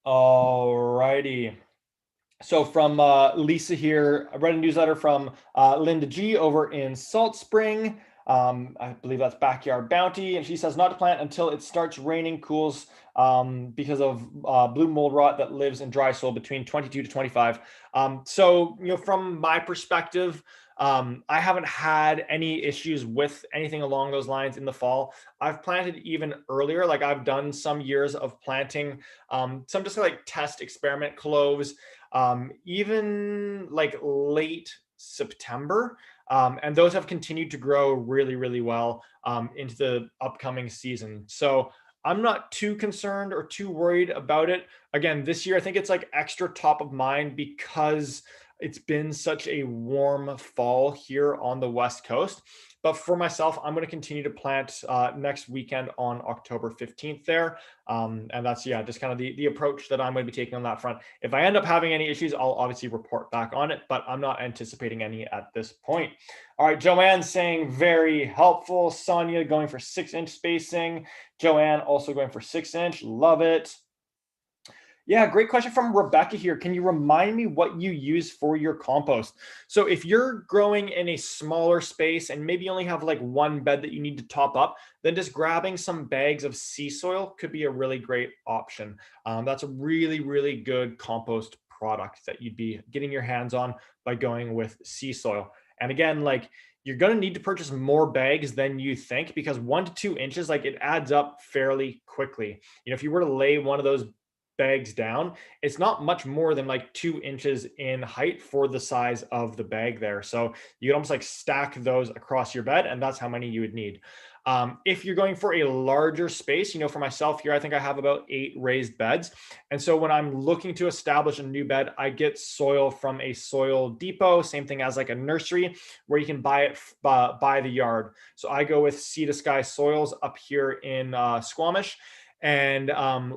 All righty. So from Lisa here, I read a newsletter from Linda G over in Salt Spring. I believe that's Backyard Bounty. And she says not to plant until it starts raining, cools because of blue mold rot that lives in dry soil between 22 to 25. So, from my perspective, I haven't had any issues with anything along those lines in the fall. I've planted even earlier. Like I've done some years of planting some just like test experiment cloves, even like late September. And those have continued to grow really, really well into the upcoming season. So I'm not too concerned or too worried about it. Again, this year, I think it's like extra top of mind because it's been such a warm fall here on the West Coast. But for myself, I'm going to continue to plant next weekend on October 15th there. And that's, yeah, just kind of the approach that I'm going to be taking on that front. If I end up having any issues, I'll obviously report back on it, but I'm not anticipating any at this point. All right, Joanne saying very helpful. Sonia going for 6-inch spacing. Joanne also going for 6-inch. Love it. Yeah, great question from Rebecca here. Can you remind me what you use for your compost? So if you're growing in a smaller space and maybe you only have like one bed that you need to top up, then just grabbing some bags of sea soil could be a really great option. That's a really, really good compost product that you'd be getting your hands on by going with sea soil. And again, like you're going to need to purchase more bags than you think because 1 to 2 inches, like it adds up fairly quickly. You know, if you were to lay one of those bags down, it's not much more than like 2 inches in height for the size of the bag there. So you can almost like stack those across your bed, and that's how many you would need. If you're going for a larger space, you know, for myself here, I think I have about 8 raised beds. And so when I'm looking to establish a new bed, I get soil from a soil depot, same thing as like a nursery where you can buy it by the yard. So I go with Sea to Sky Soils up here in Squamish. And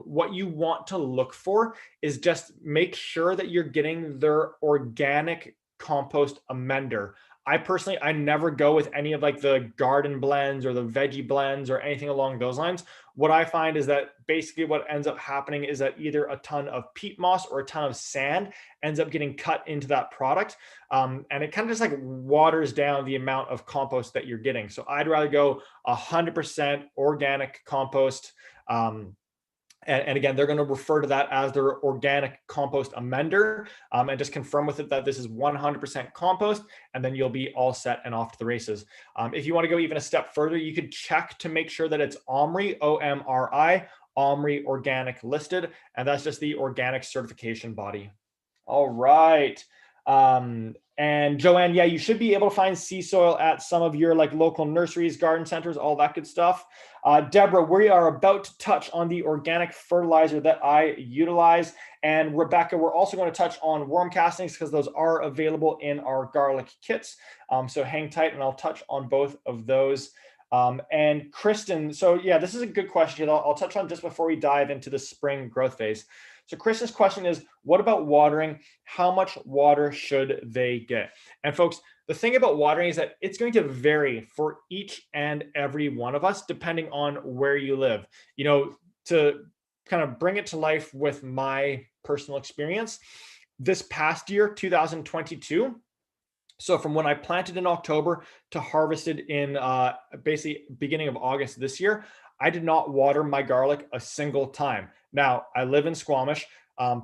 what you want to look for is just make sure that you're getting their organic compost amender. I never go with any of like the garden blends or the veggie blends or anything along those lines. What I find is that basically what ends up happening is that either a ton of peat moss or a ton of sand ends up getting cut into that product. And it kind of just like waters down the amount of compost that you're getting. So I'd rather go 100% organic compost. And again, they're going to refer to that as their organic compost amender, and just confirm with it that this is 100% compost, and then you'll be all set and off to the races. If you want to go even a step further, you could check to make sure that it's OMRI, OMRI, OMRI organic listed, and that's just the organic certification body. All right. And Joanne, yeah, you should be able to find sea soil at some of your like local nurseries, garden centers, all that good stuff. Deborah, we are about to touch on the organic fertilizer that I utilize. And Rebecca, we're also going to touch on worm castings because those are available in our garlic kits. So hang tight and I'll touch on both of those. And Kristen, so yeah, this is a good question. I'll touch on just before we dive into the spring growth phase. So Kristen's question is, what about watering? How much water should they get? And folks, the thing about watering is that it's going to vary for each and every one of us, depending on where you live. You know, to kind of bring it to life with my personal experience, this past year, 2022, so from when I planted in October to harvested in basically beginning of August this year, I did not water my garlic a single time. Now, I live in Squamish.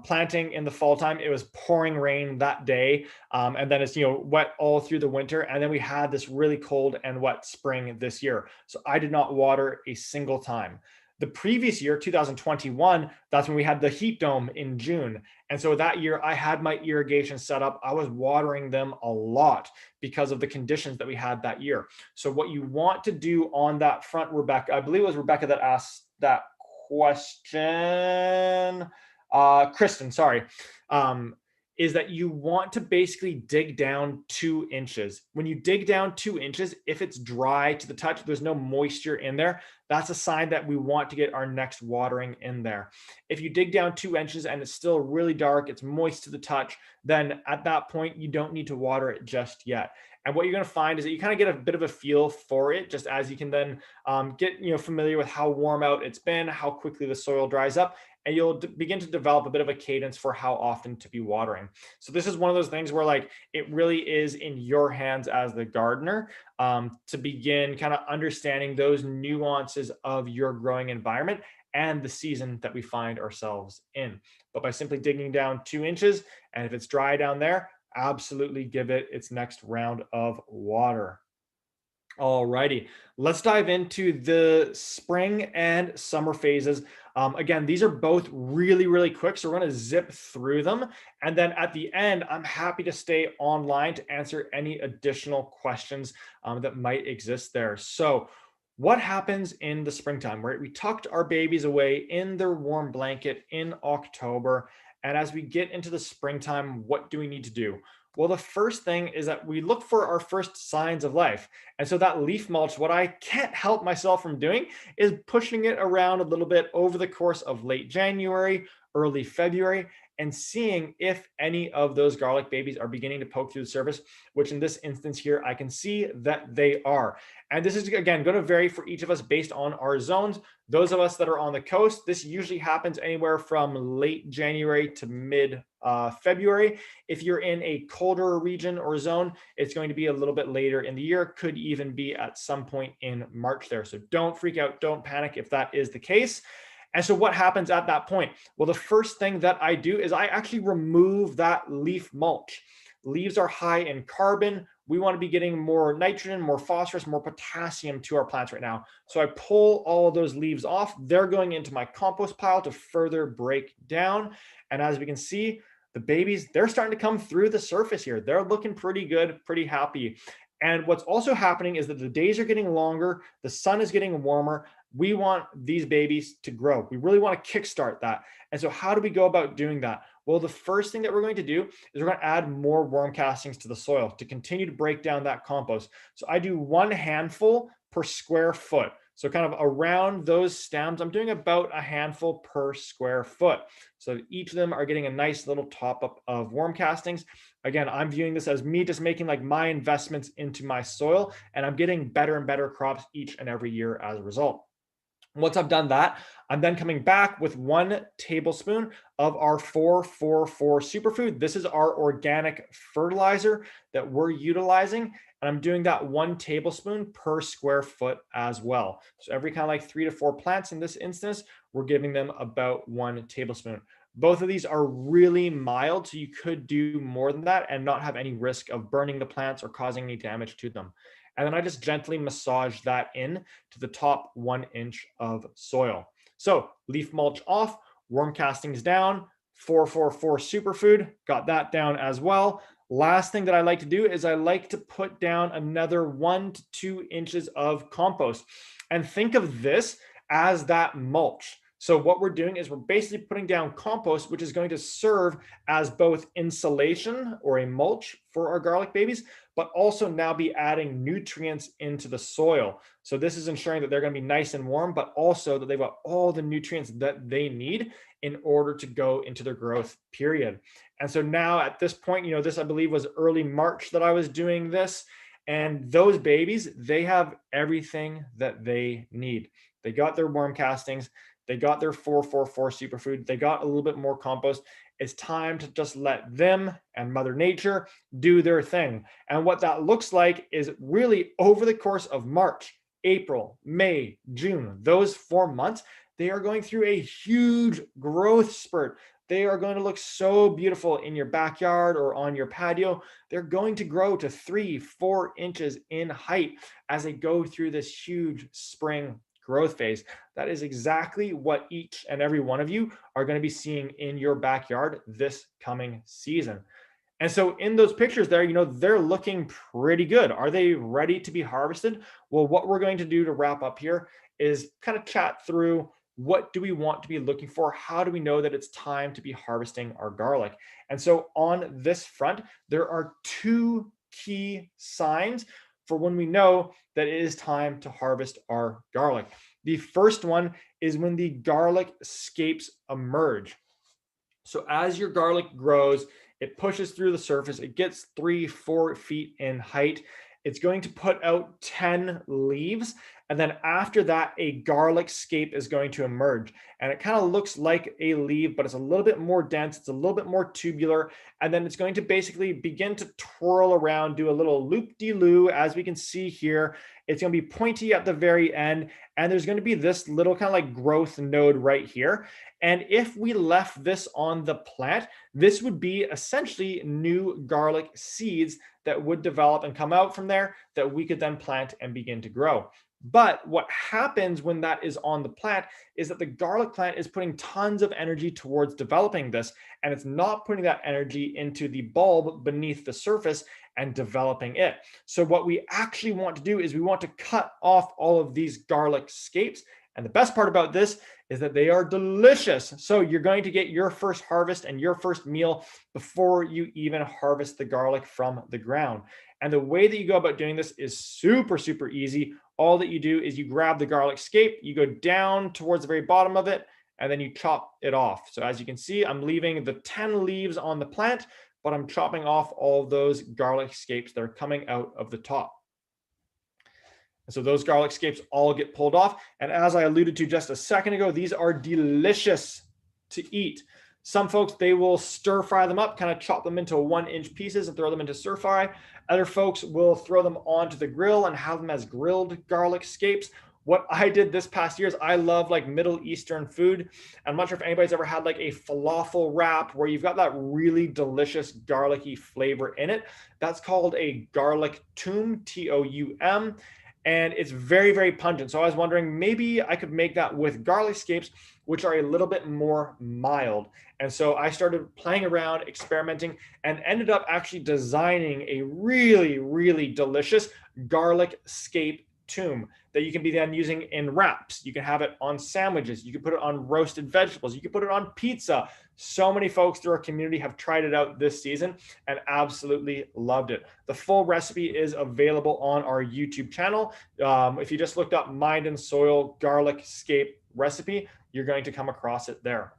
Planting in the fall time, it was pouring rain that day. And then it's, you know, wet all through the winter. And then we had this really cold and wet spring this year. So I did not water a single time. The previous year, 2021, that's when we had the heat dome in June. And so that year I had my irrigation set up. I was watering them a lot because of the conditions that we had that year. So what you want to do on that front, Rebecca, I believe it was Rebecca that asked that question. Kristen, sorry. Is that you want to basically dig down 2 inches. When you dig down 2 inches, if it's dry to the touch, there's no moisture in there, that's a sign that we want to get our next watering in there. If you dig down 2 inches and it's still really dark, it's moist to the touch, then at that point, you don't need to water it just yet. And what you're going to find is that you kind of get a bit of a feel for it, just as you can then get familiar with how warm out it's been, how quickly the soil dries up, and you'll begin to develop a bit of a cadence for how often to be watering. So this is one of those things where like it really is in your hands as the gardener to begin kind of understanding those nuances of your growing environment and the season that we find ourselves in. But by simply digging down 2 inches, and if it's dry down there, absolutely give it its next round of water. All righty, let's dive into the spring and summer phases. Again, these are both really, really quick, so we're going to zip through them. And then at the end, I'm happy to stay online to answer any additional questions that might exist there. So what happens in the springtime, right? We tucked our babies away in their warm blanket in October. And as we get into the springtime, what do we need to do? Well, the first thing is that we look for our first signs of life. And so that leaf mulch, what I can't help myself from doing is pushing it around a little bit over the course of late January, early February, and seeing if any of those garlic babies are beginning to poke through the surface, which in this instance here, I can see that they are. And this is, again, going to vary for each of us based on our zones. Those of us that are on the coast, this usually happens anywhere from late January to mid February. If you're in a colder region or zone, it's going to be a little bit later in the year, could even be at some point in March there. So don't freak out, don't panic if that is the case. And so what happens at that point? Well, the first thing that I do is I actually remove that leaf mulch. Leaves are high in carbon. We want to be getting more nitrogen, more phosphorus, more potassium to our plants right now. So I pull all of those leaves off. They're going into my compost pile to further break down. And as we can see, the babies, they're starting to come through the surface here. They're looking pretty good, pretty happy. And what's also happening is that the days are getting longer, the sun is getting warmer. We want these babies to grow. We really want to kickstart that. And so how do we go about doing that? Well, the first thing that we're going to do is we're going to add more worm castings to the soil to continue to break down that compost. So I do 1 handful per square foot. So kind of around those stems, I'm doing about a handful per square foot. So each of them are getting a nice little top up of worm castings. Again, I'm viewing this as me just making like my investments into my soil, and I'm getting better and better crops each and every year as a result. Once I've done that, I'm then coming back with 1 tablespoon of our 4-4-4 superfood. This is our organic fertilizer that we're utilizing. And I'm doing that 1 tablespoon per square foot as well. So every kind of like 3 to 4 plants in this instance, we're giving them about 1 tablespoon. Both of these are really mild, so you could do more than that and not have any risk of burning the plants or causing any damage to them. And then I just gently massage that in to the top 1 inch of soil. So leaf mulch off, worm castings down, 4-4-4 superfood, got that down as well. Last thing that I like to do is I like to put down another 1 to 2 inches of compost. And think of this as that mulch. So what we're doing is we're basically putting down compost, which is going to serve as both insulation or a mulch for our garlic babies, but also now be adding nutrients into the soil. So this is ensuring that they're going to be nice and warm, but also that they've got all the nutrients that they need in order to go into their growth period. And so now at this point, this I believe was early March that I was doing this. And those babies, they have everything that they need. They got their worm castings. They got their 4-4-4 superfood. They got a little bit more compost. It's time to just let them and Mother Nature do their thing. And what that looks like is really over the course of March, April, May, June, those 4 months, they are going through a huge growth spurt. They are going to look so beautiful in your backyard or on your patio. They're going to grow to 3-4 inches in height as they go through this huge spring growth phase. That is exactly what each and every one of you are going to be seeing in your backyard this coming season. And so in those pictures there, they're looking pretty good. Are they ready to be harvested? Well, what we're going to do to wrap up here is kind of chat through what do we want to be looking for? How do we know that it's time to be harvesting our garlic? And so on this front, there are 2 key signs for when we know that it is time to harvest our garlic. The first one is when the garlic scapes emerge. So as your garlic grows, it pushes through the surface, it gets 3-4 feet in height. It's going to put out 10 leaves. And then after that, a garlic scape is going to emerge. And it kind of looks like a leaf, but it's a little bit more dense. It's a little bit more tubular. And then it's going to basically begin to twirl around, do a little loop-de-loo, as we can see here. It's going to be pointy at the very end. And there's going to be this little kind of like growth node right here. And if we left this on the plant, this would be essentially new garlic seeds that would develop and come out from there that we could then plant and begin to grow. But what happens when that is on the plant is that the garlic plant is putting tons of energy towards developing this, and it's not putting that energy into the bulb beneath the surface and developing it. So what we actually want to do is we want to cut off all of these garlic scapes And the best part about this is that they are delicious. So you're going to get your first harvest and your first meal before you even harvest the garlic from the ground. And the way that you go about doing this is super, super easy. All that you do is you grab the garlic scape, you go down towards the very bottom of it, and then you chop it off. So as you can see, I'm leaving the 10 leaves on the plant, but I'm chopping off all of those garlic scapes that are coming out of the top. And so those garlic scapes all get pulled off. And as I alluded to just a second ago, these are delicious to eat. Some folks, they will stir fry them up, kind of chop them into 1-inch pieces and throw them into stir fry. Other folks will throw them onto the grill and have them as grilled garlic scapes. What I did this past year is I love like Middle Eastern food. I'm not sure if anybody's ever had like a falafel wrap where you've got that really delicious garlicky flavor in it. That's called a garlic toum, T-O-U-M. And it's very, very pungent. So I was wondering, maybe I could make that with garlic scapes, which are a little bit more mild. And so I started playing around, experimenting, and ended up actually designing a really, really delicious garlic scape toum that you can be then using in wraps. You can have it on sandwiches. You can put it on roasted vegetables. You can put it on pizza. So many folks through our community have tried it out this season and absolutely loved it. The full recipe is available on our YouTube channel. If you just looked up Mind and Soil garlic scape recipe, you're going to come across it there.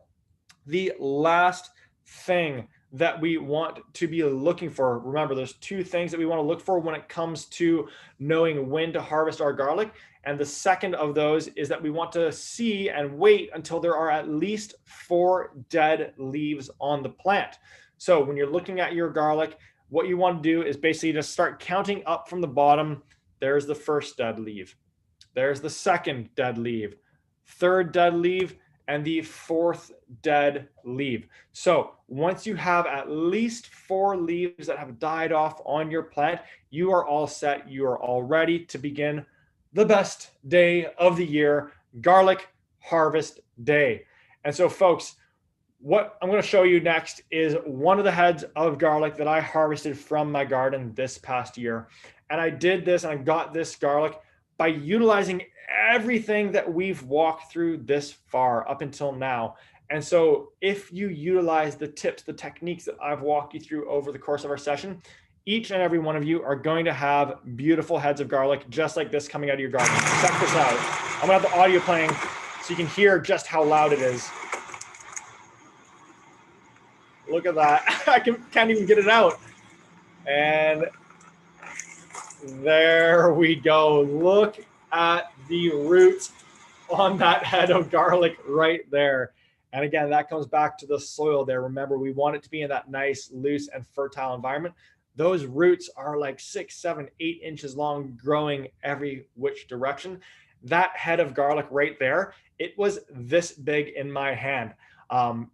The last thing that we want to be looking for, remember, there's 2 things that we want to look for when it comes to knowing when to harvest our garlic. And the second of those is that we want to see and wait until there are at least 4 dead leaves on the plant. So when you're looking at your garlic, what you want to do is basically just start counting up from the bottom. There's the first dead leaf. There's the second dead leaf, third dead leaf, and the 4th dead leaf. So once you have at least 4 leaves that have died off on your plant, you are all set. You are all ready to begin the best day of the year, garlic harvest day. And so folks, what I'm going to show you next is one of the heads of garlic that I harvested from my garden this past year. And I did this and I got this garlic by utilizing everything that we've walked through this far up until now. And so if you utilize the tips, the techniques that I've walked you through over the course of our session, each and every one of you are going to have beautiful heads of garlic just like this coming out of your garden. Check this out. I'm gonna have the audio playing so you can hear just how loud it is. Look at that. I can't even get it out. And there we go. Look at the roots on that head of garlic right there. And again, that comes back to the soil there. Remember, we want it to be in that nice, loose, and fertile environment. Those roots are like 6, 7, 8 inches long, growing every which direction. That head of garlic right there, it was this big in my hand.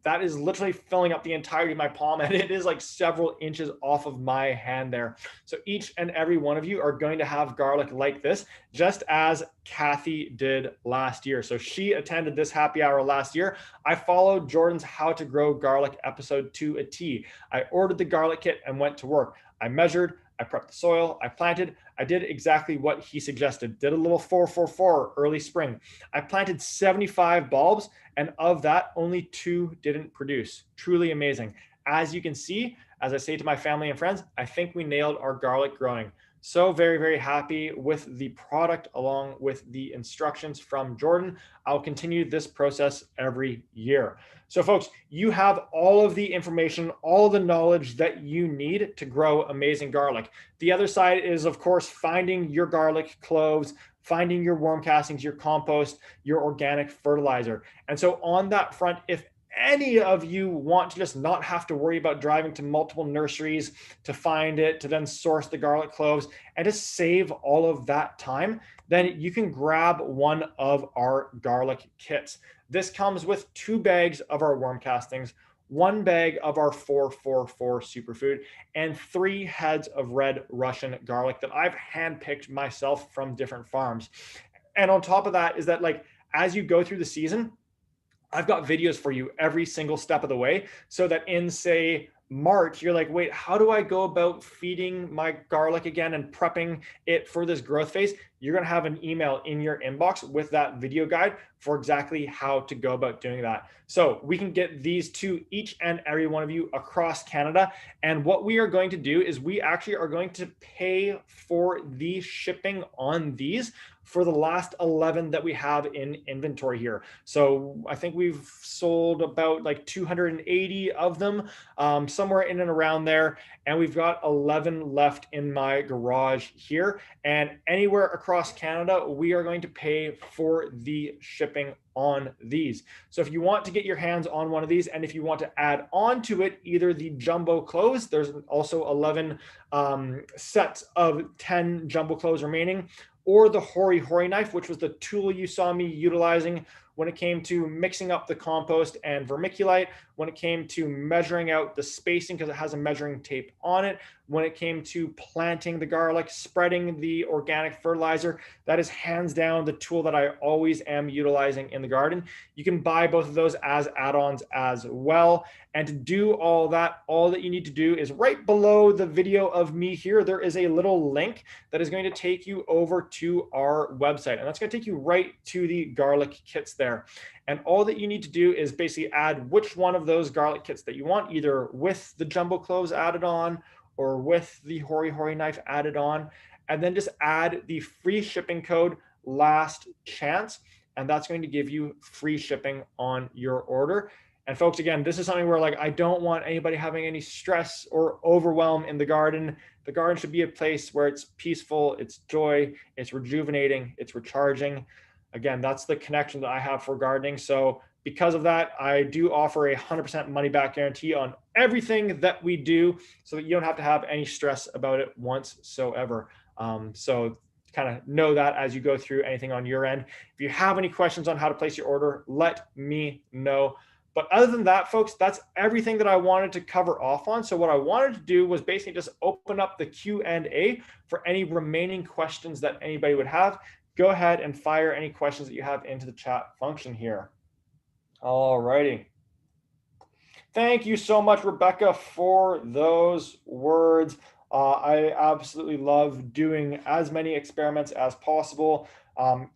That is literally filling up the entirety of my palm, and it is like several inches off of my hand there. So each and every one of you are going to have garlic like this, just as Kathy did last year. So she attended this happy hour last year. I followed Jordan's How to Grow Garlic episode to a T. I ordered the garlic kit and went to work. I measured, I prepped the soil, I planted, I did exactly what he suggested, did a little 4-4-4 early spring. I planted 75 bulbs, and of that, only 2 didn't produce. Truly amazing. As you can see, as I say to my family and friends, I think we nailed our garlic growing. So very, very happy with the product along with the instructions from Jordan. I'll continue this process every year. So folks, you have all of the information, all the knowledge that you need to grow amazing garlic. The other side is, of course, finding your garlic cloves, finding your worm castings, your compost, your organic fertilizer. And so on that front, if any of you want to just not have to worry about driving to multiple nurseries to find it, to then source the garlic cloves, and to save all of that time, then you can grab one of our garlic kits. This comes with 2 bags of our worm castings, 1 bag of our 4-4-4 superfood, and 3 heads of red Russian garlic that I've handpicked myself from different farms. And on top of that is that, like, as you go through the season, I've got videos for you every single step of the way, so that in, say, March, you're like, wait, how do I go about feeding my garlic again and prepping it for this growth phase? You're going to have an email in your inbox with that video guide for exactly how to go about doing that. So we can get these to each and every one of you across Canada. And what we are going to do is we actually are going to pay for the shipping on these for the last 11 that we have in inventory here. So I think we've sold about like 280 of them, somewhere in and around there. And we've got 11 left in my garage here. And anywhere across Canada, we are going to pay for the shipping on these. So if you want to get your hands on one of these, and if you want to add on to it, either the jumbo cloves, there's also 11 sets of 10 jumbo cloves remaining, or the Hori Hori knife, which was the tool you saw me utilizing when it came to mixing up the compost and vermiculite, when it came to measuring out the spacing because it has a measuring tape on it, when it came to planting the garlic, spreading the organic fertilizer. That is hands down the tool that I always am utilizing in the garden. You can buy both of those as add-ons as well. And to do all that you need to do is right below the video of me here, there is a little link that is going to take you over to our website. And that's going to take you right to the garlic kits there. And all that you need to do is basically add which one of those garlic kits that you want, either with the jumbo cloves added on or with the Hori Hori knife added on, and then just add the free shipping code last chance. And that's going to give you free shipping on your order. And folks, again, this is something where like, I don't want anybody having any stress or overwhelm in the garden. The garden should be a place where it's peaceful, it's joy, it's rejuvenating, it's recharging. Again, that's the connection that I have for gardening. So because of that, I do offer a 100% money back guarantee on everything that we do so that you don't have to have any stress about it whatsoever. So kind of know that as you go through anything on your end. If you have any questions on how to place your order, let me know. But other than that, folks, that's everything that I wanted to cover off on. So what I wanted to do was basically just open up the Q&A for any remaining questions that anybody would have. Go ahead and fire any questions that you have into the chat function here. All righty. Thank you so much, Rebecca, for those words. I absolutely love doing as many experiments as possible.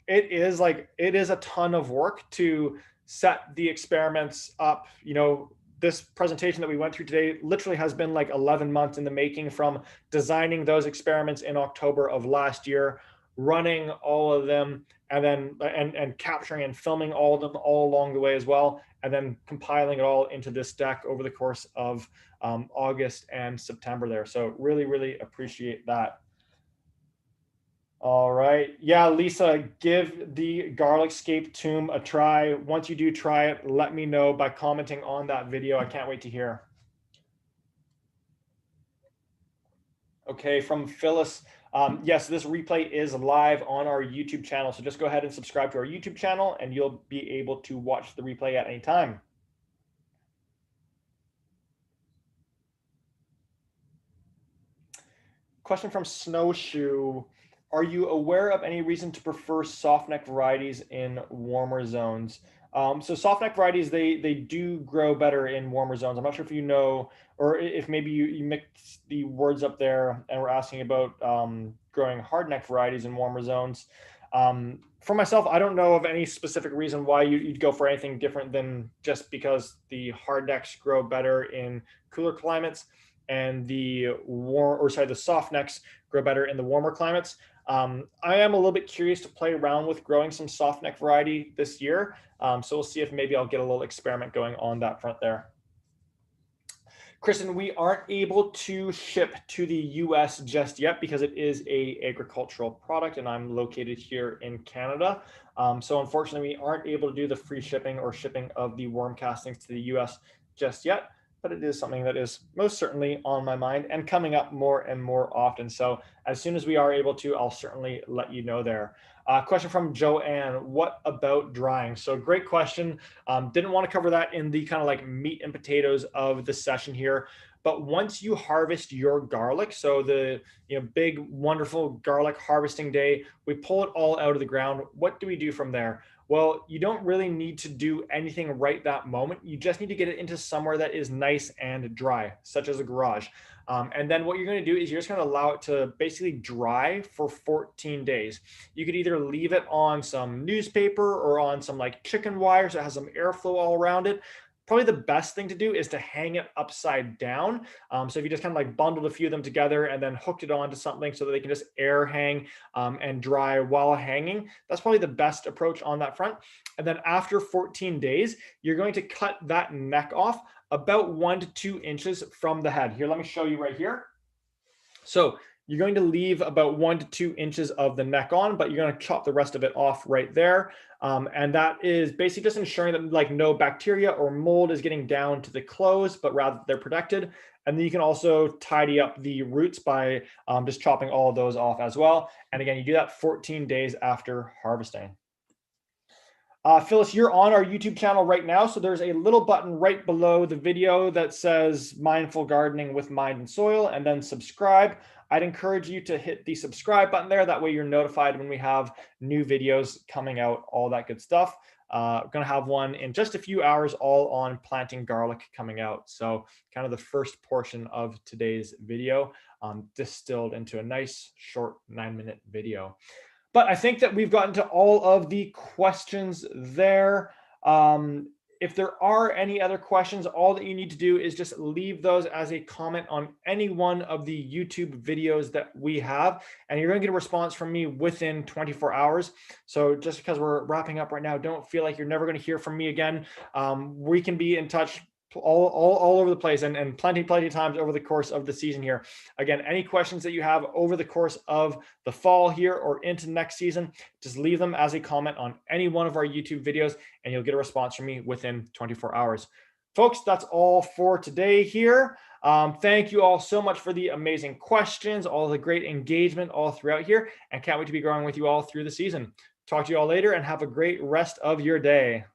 It is a ton of work to set the experiments up. You know, this presentation that we went through today literally has been like 11 months in the making, from designing those experiments in October of last year, running all of them, and then and capturing and filming all of them all along the way as well, and then compiling it all into this deck over the course of August and September there. So really, really appreciate that. All right. Yeah, Lisa, give the Garlic Scape Tomb a try. Once you do try it, let me know by commenting on that video. I can't wait to hear. Okay, from Phyllis. Yes, this replay is live on our YouTube channel. So just go ahead and subscribe to our YouTube channel and you'll be able to watch the replay at any time. Question from Snowshoe. Are you aware of any reason to prefer softneck varieties in warmer zones? So softneck varieties, they do grow better in warmer zones. I'm not sure if you know, or if maybe you mixed the words up there and we're asking about growing hardneck varieties in warmer zones. For myself, I don't know of any specific reason why you'd go for anything different than just because the hardnecks grow better in cooler climates and the soft necks grow better in the warmer climates. I am a little bit curious to play around with growing some soft neck variety this year. So we'll see if maybe I'll get a little experiment going on that front there. Kristen, we aren't able to ship to the US just yet because it is an agricultural product and I'm located here in Canada. So unfortunately, we aren't able to do the free shipping or shipping of the worm castings to the US just yet, but it is something that is most certainly on my mind and coming up more and more often. So as soon as we are able to, I'll certainly let you know there. Question from Joanne, what about drying? So great question. Didn't want to cover that in the kind of like meat and potatoes of the session here. But once you harvest your garlic, so the big, wonderful garlic harvesting day, we pull it all out of the ground. What do we do from there? Well, you don't really need to do anything right that moment. You just need to get it into somewhere that is nice and dry, such as a garage. And then what you're going to do is you're just going to allow it to basically dry for 14 days. You could either leave it on some newspaper or on some like chicken wire so it has some airflow all around it. Probably the best thing to do is to hang it upside down. So if you just kind of like bundled a few of them together and then hooked it onto something so that they can just air hang and dry while hanging, that's probably the best approach on that front. And then after 14 days, you're going to cut that neck off about 1 to 2 inches from the head. Here, let me show you right here. So you're going to leave about 1 to 2 inches of the neck on, but you're going to chop the rest of it off right there. And that is basically just ensuring that like no bacteria or mold is getting down to the clothes, but rather they're protected. And then you can also tidy up the roots by just chopping all of those off as well. And again, you do that 14 days after harvesting. Phyllis, you're on our YouTube channel right now. So there's a little button right below the video that says Mindful Gardening with Mind and Soil, and then subscribe. I'd encourage you to hit the subscribe button there. That way you're notified when we have new videos coming out, all that good stuff. We're going to have one in just a few hours, all on planting garlic coming out. So kind of the first portion of today's video distilled into a nice short 9-minute video. But I think that we've gotten to all of the questions there. If there are any other questions, all that you need to do is just leave those as a comment on any one of the YouTube videos that we have, and you're going to get a response from me within 24 hours. So just because we're wrapping up right now, don't feel like you're never going to hear from me again. We can be in touch all over the place and plenty of times over the course of the season here. Again, any questions that you have over the course of the fall here or into next season, just leave them as a comment on any one of our YouTube videos and you'll get a response from me within 24 hours. Folks, that's all for today here. Thank you all so much for the amazing questions, all the great engagement all throughout here, and can't wait to be growing with you all through the season. Talk to you all later and have a great rest of your day.